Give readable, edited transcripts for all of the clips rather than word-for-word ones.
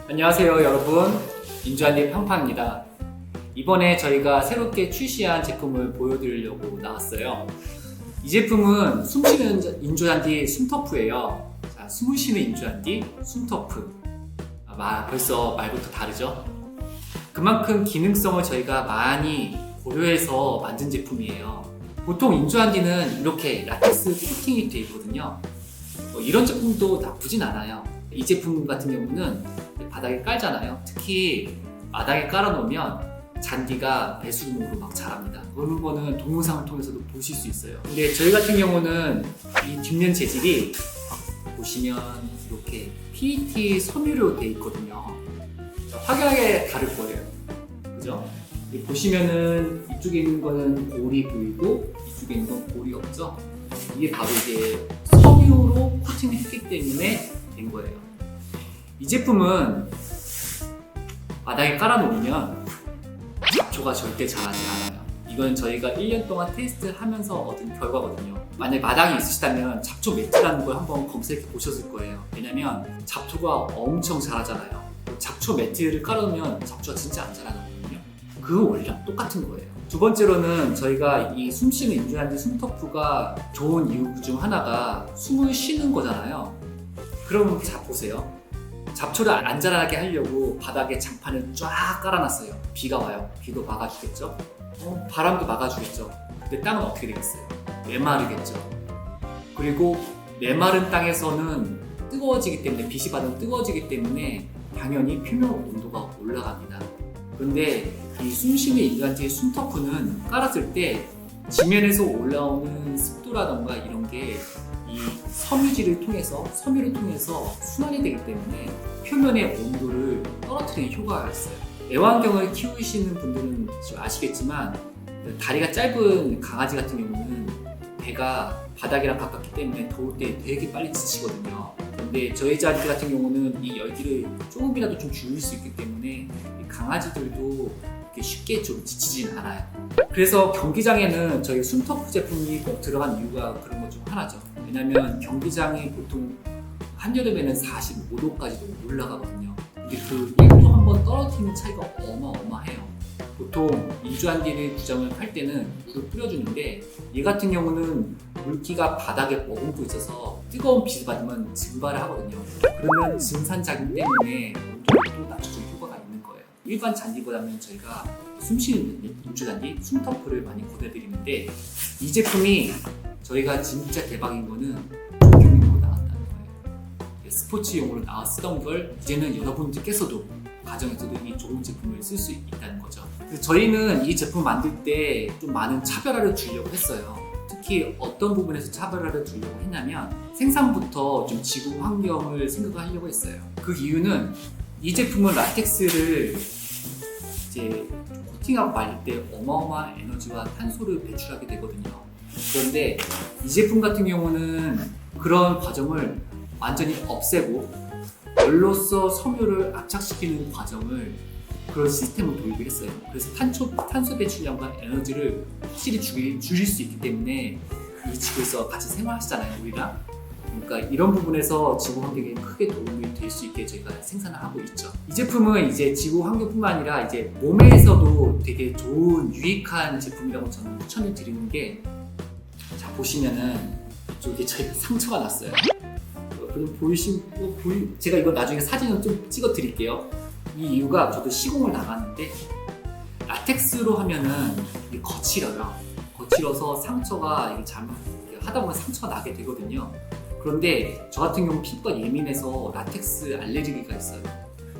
안녕하세요 여러분, 인주한디 팡팡입니다. 이번에 저희가 새롭게 출시한 제품을 보여드리려고 나왔어요. 이 제품은 숨쉬는 인조잔디 숨터프예요. 자, 숨을 쉬는 인조잔디 숨터프. 벌써 말부터 다르죠? 그만큼 기능성을 저희가 많이 고려해서 만든 제품이에요. 보통 인조잔디는 이렇게 라텍스 코팅이 되어 있거든요. 이런 제품도 나쁘진 않아요. 이 제품 같은 경우는 바닥에 깔잖아요. 특히 바닥에 깔아놓으면 잔디가 배수구목으로 막 자랍니다. 그런 거는 동영상을 통해서도 보실 수 있어요. 근데 저희 같은 경우는 이 뒷면 재질이 보시면 이렇게 PET 섬유로 되어 있거든요. 확연하게 다를 거예요. 그죠? 보시면은 이쪽에 있는 거는 볼이 보이고 이쪽에 있는 건 볼이 없죠? 이게 바로 이제 섬유로 코팅을 했기 때문에 된 거예요. 이 제품은 바닥에 깔아놓으면 잡초가 절대 자라지 않아요. 이건 저희가 1년 동안 테스트를 하면서 얻은 결과거든요. 만약에 마당에 있으시다면 잡초 매트라는 걸 한번 검색해 보셨을 거예요. 왜냐면 잡초가 엄청 자라잖아요. 잡초 매트를 깔아놓으면 잡초가 진짜 안 자라거든요. 그 원리랑 똑같은 거예요. 두 번째로는 저희가 이 숨쉬는 인조잔디 숨터프가 좋은 이유 중 하나가 숨을 쉬는 거잖아요. 그럼 자 보세요. 잡초를 안 자라게 하려고 바닥에 장판을 쫙 깔아놨어요. 비가 와요. 비도 막아주겠죠? 바람도 막아주겠죠? 근데 땅은 어떻게 되겠어요? 메마르겠죠? 그리고 메마른 땅에서는 뜨거워지기 때문에, 빛이 받으면 뜨거워지기 때문에 당연히 표면 온도가 올라갑니다. 그런데 이 숨쉬는 인조잔디의 숨터프는 깔았을 때 지면에서 올라오는 습도라던가 이런 게 이 섬유질을 통해서, 섬유를 통해서 순환이 되기 때문에 표면의 온도를 떨어뜨리는 효과가 있어요. 애완경을 키우시는 분들은 아시겠지만 다리가 짧은 강아지 같은 경우는 배가 바닥이랑 가깝기 때문에 더울 때 되게 빨리 지치거든요. 근데 저희 잔디 같은 경우는 이 열기를 조금이라도 좀 줄일 수 있기 때문에 이 강아지들도 쉽게 좀 지치진 않아요. 그래서 경기장에는 저희 숨터프 제품이 꼭 들어간 이유가 그런 것 중 하나죠. 왜냐면 경기장이 보통 한여름에는 45도까지도 올라가거든요. 근데 그 1도 한번 떨어뜨리는 차이가 어마어마해요. 보통 인조잔디를 구장을 팔 때는 물을 뿌려주는데 얘 같은 경우는 물기가 바닥에 머금고 있어서 뜨거운 빛을 받으면 증발을 하거든요. 그러면 증산작용 때문에 온도를 또 낮춰주는 효과가 있는 거예요. 일반 잔디보다는 저희가 숨쉬는 인조잔디, 숨터프를 많이 권해드리는데 이 제품이 저희가 진짜 대박인 거는 조경용으로 나왔다는 거예요. 스포츠용으로 쓰던 걸 이제는 여러분들께서도 가정에서도 이 좋은 제품을 쓸 수 있다는 거죠. 그래서 저희는 이 제품 만들 때 좀 많은 차별화를 주려고 했어요. 특히 어떤 부분에서 차별화를 주려고 했냐면 생산부터 좀 지구 환경을 생각하려고 했어요. 그 이유는 이 제품은 라텍스를 이제 코팅하고 말릴 때 어마어마한 에너지와 탄소를 배출하게 되거든요. 그런데 이 제품 같은 경우는 그런 과정을 완전히 없애고 열로서 섬유를 압착시키는 과정을 그런 시스템을 도입을 했어요. 그래서 탄소 배출량과 에너지를 확실히 줄일 수 있기 때문에 이 지구에서 같이 생활하시잖아요, 우리랑. 그러니까 이런 부분에서 지구 환경에 크게 도움이 될 수 있게 저희가 생산을 하고 있죠. 이 제품은 이제 지구 환경뿐만 아니라 이제 몸에서도 되게 좋은 유익한 제품이라고 저는 추천을 드리는 게, 자 보시면은 이쪽에 저희가 상처가 났어요. 제가 이거 나중에 사진을 좀 찍어 드릴게요. 이 이유가 저도 시공을 나갔는데 라텍스로 하면은 이게 거칠어요. 거칠어서 상처가 이게 잘못 하다 보면 상처가 나게 되거든요. 그런데 저 같은 경우 피부가 예민해서 라텍스 알레르기가 있어요.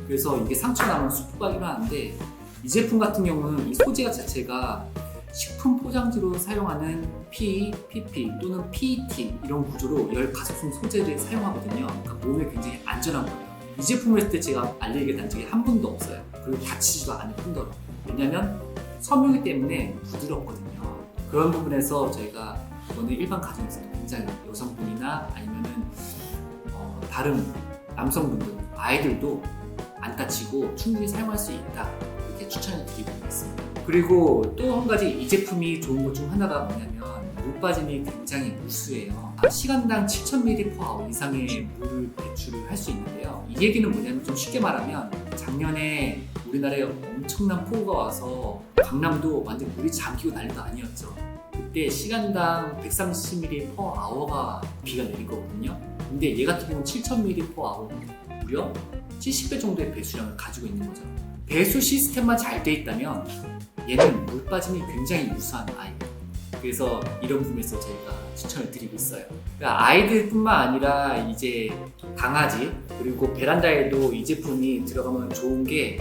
그래서 이게 상처 나면 수포가 일어나는데 이 제품 같은 경우는 이 소재 자체가 식품 포장지로 사용하는 PE, PP 또는 PET 이런 구조로 열 가속성 소재를 사용하거든요. 그러니까 몸에 굉장히 안전한 거예요. 이 제품을 했을 때 제가 알레르기 난 적이 한 번도 없어요. 그리고 다치지도 않을 뿐더러. 왜냐면 섬유이기 때문에 부드럽거든요. 그런 부분에서 저희가 이거는 일반 가정에서도 굉장히 여성분이나 아니면은 다른 남성분들, 아이들도 안 다치고 충분히 사용할 수 있다. 이렇게 추천을 드리고 있습니다. 그리고 또 한 가지 이 제품이 좋은 것 중 하나가 뭐냐면 빠짐이 굉장히 우수해요. 시간당 7,000ml/h 이상의 물을 배출을 할 수 있는데요. 이 얘기는 뭐냐면 좀 쉽게 말하면 작년에 우리나라에 엄청난 폭우가 와서 강남도 완전 물이 잠기고 난리도 아니었죠. 그때 시간당 130ml/h가 비가 내린 거거든요. 근데 얘 같은 경우는 7,000ml/h, 무려 70배 정도의 배수량을 가지고 있는 거죠. 배수 시스템만 잘 돼 있다면 얘는 물 빠짐이 굉장히 우수한 아이예요. 그래서 이런 부분에서 저희가 추천을 드리고 있어요. 그러니까 아이들뿐만 아니라 이제 강아지 그리고 베란다에도 이 제품이 들어가면 좋은 게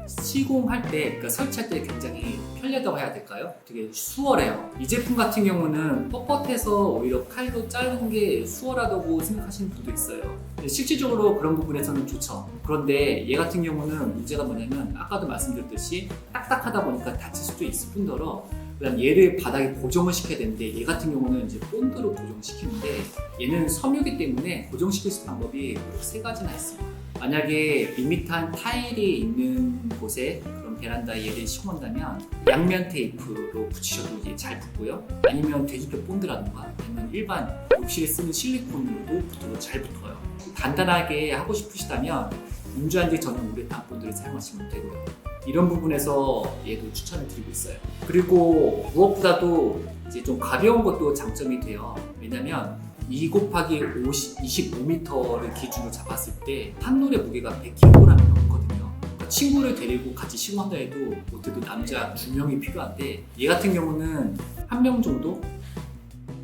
시공할 때, 그러니까 설치할 때 굉장히 편리하다고 해야 될까요? 되게 수월해요. 이 제품 같은 경우는 뻣뻣해서 오히려 칼로 자르는 게 수월하다고 생각하시는 분도 있어요. 실질적으로 그런 부분에서는 좋죠. 그런데 얘 같은 경우는 문제가 뭐냐면 아까도 말씀드렸듯이 딱딱하다 보니까 다칠 수도 있을 뿐더러 그다음 얘를 바닥에 고정을 시켜야 되는데 얘 같은 경우는 이제 본드로 고정시키는데 얘는 섬유기 때문에 고정시킬 수 있는 방법이 세 가지나 있습니다. 만약에 밋밋한 타일이 있는 곳에 그런 베란다에 얘를 시공한다면 양면 테이프로 붙이셔도 이제 잘 붙고요. 아니면 돼지뼈 본드라든가 아니면 일반 욕실에 쓰는 실리콘으로도 붙어도 잘 붙어요. 간단하게 하고 싶으시다면 인조한지 전용 우레탄 본드를 사용하시면 되고요. 이런 부분에서 얘도 추천을 드리고 있어요. 그리고 무엇보다도 이제 좀 가벼운 것도 장점이 돼요. 왜냐면 2 곱하기 25m를 기준으로 잡았을 때 한솔의 무게가 100kg이 넘거든요. 그러니까 친구를 데리고 같이 시공한다 해도 못해도 남자 2명이 필요한데 얘 같은 경우는 1명 정도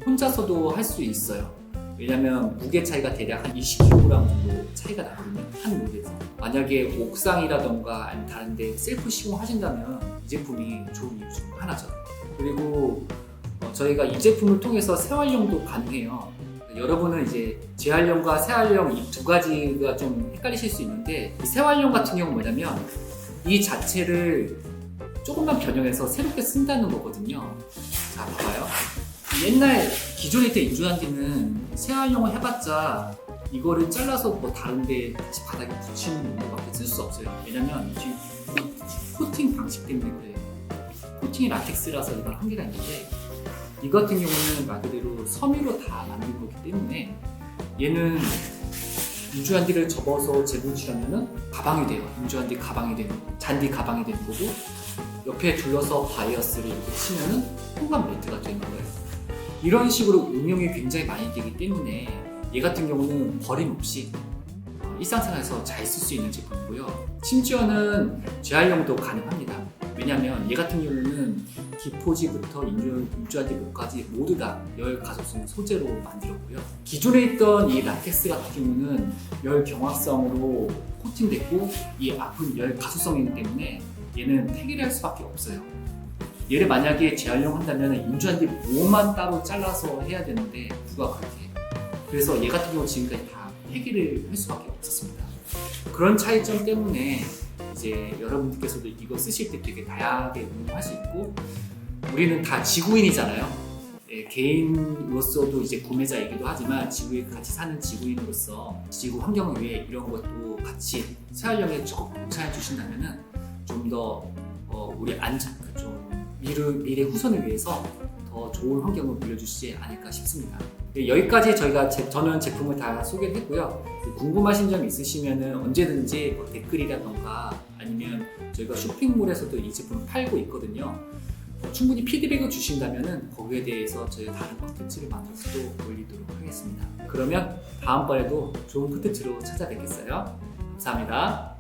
혼자서도 할 수 있어요. 왜냐면 무게 차이가 대략 한 20kg 정도 차이가 나거든요. 한 롤에서. 만약에 옥상이라던가 아니면 다른 데 셀프 시공하신다면 이 제품이 좋은 이유 중 하나죠. 그리고 저희가 이 제품을 통해서 생활용도 가능해요. 여러분은 이제 재활용과 생활용 이 두 가지가 좀 헷갈리실 수 있는데 이 생활용 같은 경우는 뭐냐면 이 자체를 조금만 변형해서 새롭게 쓴다는 거거든요. 자, 봐봐요. 옛날 기존에 있던 인조잔디는 생활용을 해봤자 이거를 잘라서 뭐 다른데 다시 바닥에 붙이는 용도밖에 쓸 수 없어요. 왜냐면 지금 코팅 방식 때문에 그래요. 코팅이 라텍스라서 이건 한계가 있는데 이 같은 경우는 말 그대로 섬유로 다 만든 거기 때문에 얘는 인조잔디를 접어서 재분칠하면은 가방이 돼요. 인조잔디 가방이 되는 거, 잔디 가방이 되는 거고 옆에 둘러서 바이어스를 이렇게 치면은 통감 매트가 되는 거예요. 이런 식으로 응용이 굉장히 많이 되기 때문에 얘 같은 경우는 버림 없이 일상생활에서 잘 쓸 수 있는 제품이고요. 심지어는 재활용도 가능합니다. 왜냐하면 얘 같은 경우는 기포지부터 인조잔디 목까지 모두 다 열 가속성 소재로 만들었고요. 기존에 있던 이 라텍스 같은 경우는 열 경화성으로 코팅됐고 이 앞은 열 가속성이기 때문에 얘는 폐기를 할 수밖에 없어요. 얘를 만약에 재활용한다면 인조잔디 모만 따로 잘라서 해야 되는데 누가 그렇게 해요. 그래서 얘 같은 경우 지금까지 다 폐기를 할 수밖에 없었습니다. 그런 차이점 때문에 이제 여러분들께서도 이거 쓰실 때 되게 다양하게 응용할 수 있고 우리는 다 지구인이잖아요. 예, 개인으로서도 이제 구매자이기도 하지만 지구에 같이 사는 지구인으로서 지구 환경을 위해 이런 것도 같이 생활용에 조금 동참해 주신다면은 좀 더 우리 안전, 좀 미래 후손을 위해서 더 좋은 환경을 물려주시지 않을까 싶습니다. 여기까지 저는 제품을 다 소개를 했고요. 궁금하신 점 있으시면 언제든지 뭐 댓글이라던가 아니면 저희가 쇼핑몰에서도 이 제품을 팔고 있거든요. 충분히 피드백을 주신다면 거기에 대해서 저희 다른 콘텐츠를 만들어서 또 올리도록 하겠습니다. 그러면 다음번에도 좋은 콘텐츠로 찾아뵙겠어요. 감사합니다.